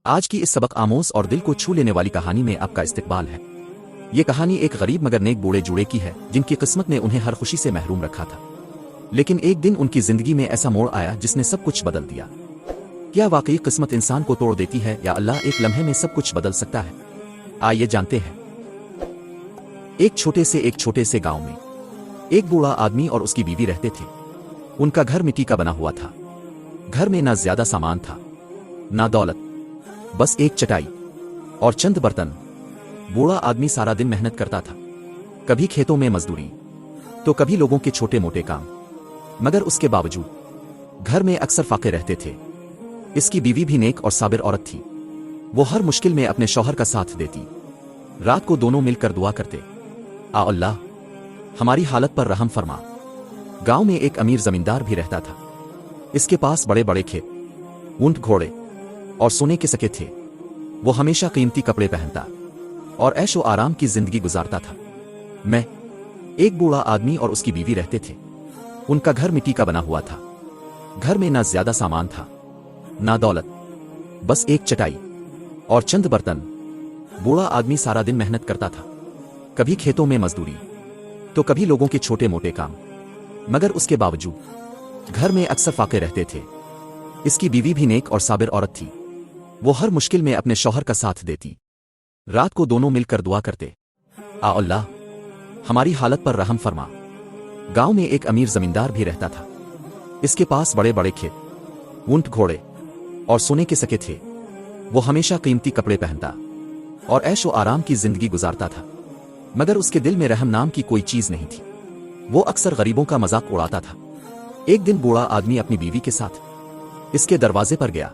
آج کی اس سبق آموز اور دل کو چھو لینے والی کہانی میں آپ کا استقبال ہے۔ یہ کہانی ایک غریب مگر نیک بوڑھے جوڑے کی ہے جن کی قسمت نے انہیں ہر خوشی سے محروم رکھا تھا، لیکن ایک دن ان کی زندگی میں ایسا موڑ آیا جس نے سب کچھ بدل دیا۔ کیا واقعی قسمت انسان کو توڑ دیتی ہے یا اللہ ایک لمحے میں سب کچھ بدل سکتا ہے؟ آئیے جانتے ہیں۔ ایک چھوٹے سے گاؤں میں ایک بوڑھا آدمی اور اس کی بیوی رہتے تھے۔ ان کا گھر مٹی کا بنا ہوا تھا۔ گھر میں نہ زیادہ سامان تھا نہ دولت، بس ایک چٹائی اور چند برتن۔ بوڑھا آدمی سارا دن محنت کرتا تھا، کبھی کھیتوں میں مزدوری تو کبھی لوگوں کے چھوٹے موٹے کام، مگر اس کے باوجود گھر میں اکثر فاقے رہتے تھے۔ اس کی بیوی بھی نیک اور صابر عورت تھی۔ وہ ہر مشکل میں اپنے شوہر کا ساتھ دیتی۔ رات کو دونوں مل کر دعا کرتے، آ اللہ ہماری حالت پر رحم فرما۔ گاؤں میں ایک امیر زمیندار بھی رہتا تھا۔ اس کے پاس بڑے بڑے کھیت، اونٹ، گھوڑے اور سونے کے سکے تھے۔ وہ ہمیشہ قیمتی کپڑے پہنتا اور عیش و آرام کی زندگی گزارتا تھا۔ ایک بوڑھا آدمی اور اس کی بیوی رہتے تھے۔ ان کا گھر مٹی کا بنا ہوا تھا۔ گھر میں نہ زیادہ سامان تھا نہ دولت، بس ایک چٹائی اور چند برتن۔ بوڑھا آدمی سارا دن محنت کرتا تھا، کبھی کھیتوں میں مزدوری تو کبھی لوگوں کے چھوٹے موٹے کام، مگر اس کے باوجود گھر میں اکثر فاقے رہتے تھے۔ اس کی بیوی بھی نیک اور صابر عورت تھی۔ وہ ہر مشکل میں اپنے شوہر کا ساتھ دیتی۔ رات کو دونوں مل کر دعا کرتے، آ اللہ ہماری حالت پر رحم فرما۔ گاؤں میں ایک امیر زمیندار بھی رہتا تھا۔ اس کے پاس بڑے بڑے کھیت، اونٹ، گھوڑے اور سونے کے سکے تھے۔ وہ ہمیشہ قیمتی کپڑے پہنتا اور عیش و آرام کی زندگی گزارتا تھا، مگر اس کے دل میں رحم نام کی کوئی چیز نہیں تھی۔ وہ اکثر غریبوں کا مذاق اڑاتا تھا۔ ایک دن بوڑھا آدمی اپنی بیوی کے ساتھ اس کے دروازے پر گیا۔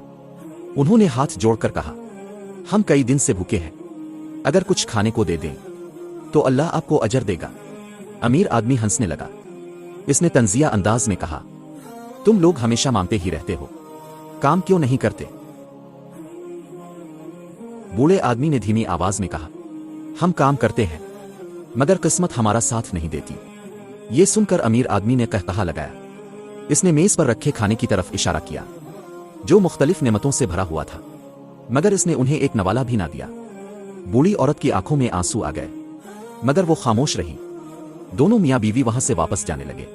انہوں نے ہاتھ جوڑ کر کہا، ہم کئی دن سے بھوکے ہیں، اگر کچھ کھانے کو دے دیں تو اللہ آپ کو اجر دے گا۔ امیر آدمی ہنسنے لگا۔ اس نے طنزیہ انداز میں کہا، تم لوگ ہمیشہ مانگتے ہی رہتے ہو، کام کیوں نہیں کرتے؟ بوڑھے آدمی نے دھیمی آواز میں کہا، ہم کام کرتے ہیں مگر قسمت ہمارا ساتھ نہیں دیتی۔ یہ سن کر امیر آدمی نے قہقہا لگایا۔ اس نے میز پر رکھے کھانے کی طرف اشارہ کیا جو مختلف نعمتوں سے بھرا ہوا تھا، مگر اس نے انہیں ایک نوالا بھی نہ دیا۔ بوڑھی عورت کی آنکھوں میں آنسو آ گئے، مگر وہ خاموش رہی۔ دونوں میاں بیوی وہاں سے واپس جانے لگے۔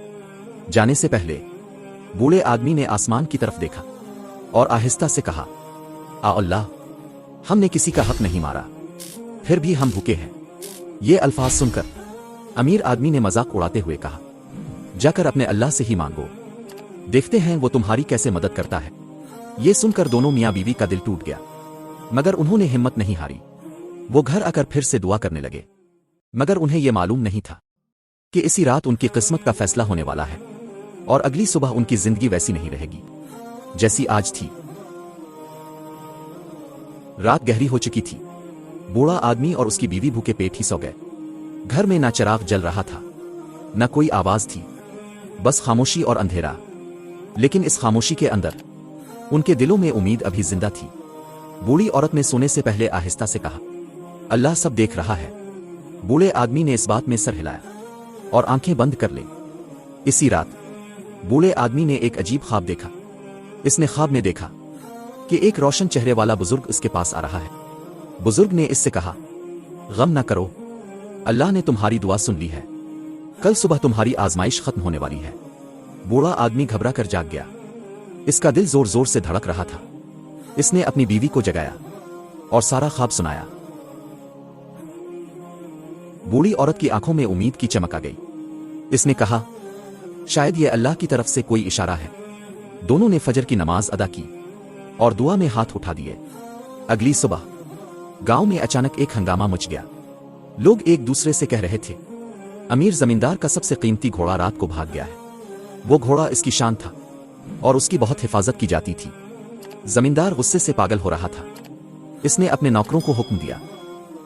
جانے سے پہلے بوڑھے آدمی نے آسمان کی طرف دیکھا اور آہستہ سے کہا، آ اللہ ہم نے کسی کا حق نہیں مارا، پھر بھی ہم بھوکے ہیں۔ یہ الفاظ سن کر امیر آدمی نے مذاق اڑاتے ہوئے کہا، جا کر اپنے اللہ سے ہی مانگو، دیکھتے ہیں وہ تمہاری کیسے مدد کرتا ہے۔ یہ سن کر دونوں میاں بیوی کا دل ٹوٹ گیا، مگر انہوں نے ہمت نہیں ہاری۔ وہ گھر آ کر پھر سے دعا کرنے لگے، مگر انہیں یہ معلوم نہیں تھا کہ اسی رات ان کی قسمت کا فیصلہ ہونے والا ہے اور اگلی صبح ان کی زندگی ویسی نہیں رہے گی جیسی آج تھی۔ رات گہری ہو چکی تھی۔ بوڑھا آدمی اور اس کی بیوی بھوکے پیٹ ہی سو گئے۔ گھر میں نہ چراغ جل رہا تھا نہ کوئی آواز تھی، بس خاموشی اور اندھیرا۔ لیکن اس خاموشی کے اندر ان کے دلوں میں امید ابھی زندہ تھی۔ بوڑھی عورت نے سونے سے پہلے آہستہ سے کہا، اللہ سب دیکھ رہا ہے۔ بوڑھے آدمی نے اس بات میں سر ہلایا اور آنکھیں بند کر لی۔ اسی رات بوڑھے آدمی نے ایک عجیب خواب دیکھا۔ اس نے خواب میں دیکھا کہ ایک روشن چہرے والا بزرگ اس کے پاس آ رہا ہے۔ بزرگ نے اس سے کہا، غم نہ کرو، اللہ نے تمہاری دعا سن لی ہے، کل صبح تمہاری آزمائش ختم ہونے والی ہے۔ بوڑھا آدمی گھبرا کر جاگ گیا۔ اس کا دل زور زور سے دھڑک رہا تھا۔ اس نے اپنی بیوی کو جگایا اور سارا خواب سنایا۔ بوڑھی عورت کی آنکھوں میں امید کی چمک آ گئی۔ اس نے کہا، شاید یہ اللہ کی طرف سے کوئی اشارہ ہے۔ دونوں نے فجر کی نماز ادا کی اور دعا میں ہاتھ اٹھا دیے۔ اگلی صبح گاؤں میں اچانک ایک ہنگامہ مچ گیا۔ لوگ ایک دوسرے سے کہہ رہے تھے، امیر زمیندار کا سب سے قیمتی گھوڑا رات کو بھاگ گیا ہے۔ وہ گھوڑا اس کی شان تھا اور اس کی بہت حفاظت کی جاتی تھی۔ زمیندار غصے سے پاگل ہو رہا تھا۔ اس نے اپنے نوکروں کو حکم دیا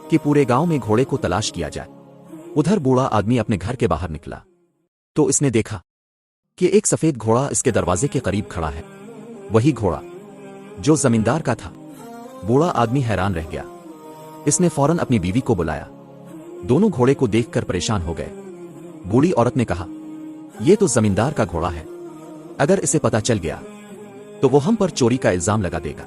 کہ پورے گاؤں میں گھوڑے کو تلاش کیا جائے۔ ادھر بوڑھا آدمی اپنے گھر کے باہر نکلا تو اس نے دیکھا کہ ایک سفید گھوڑا اس کے دروازے کے قریب کھڑا ہے، وہی گھوڑا جو زمیندار کا تھا۔ بوڑھا آدمی حیران رہ گیا۔ اس نے فوراً اپنی بیوی کو بلایا۔ دونوں گھوڑے کو دیکھ کر پریشان ہو گئے۔ بوڑھی عورت نے کہا، یہ تو زمیندار کا گھوڑا ہے، اگر اسے پتہ چل گیا تو وہ ہم پر چوری کا الزام لگا دے گا۔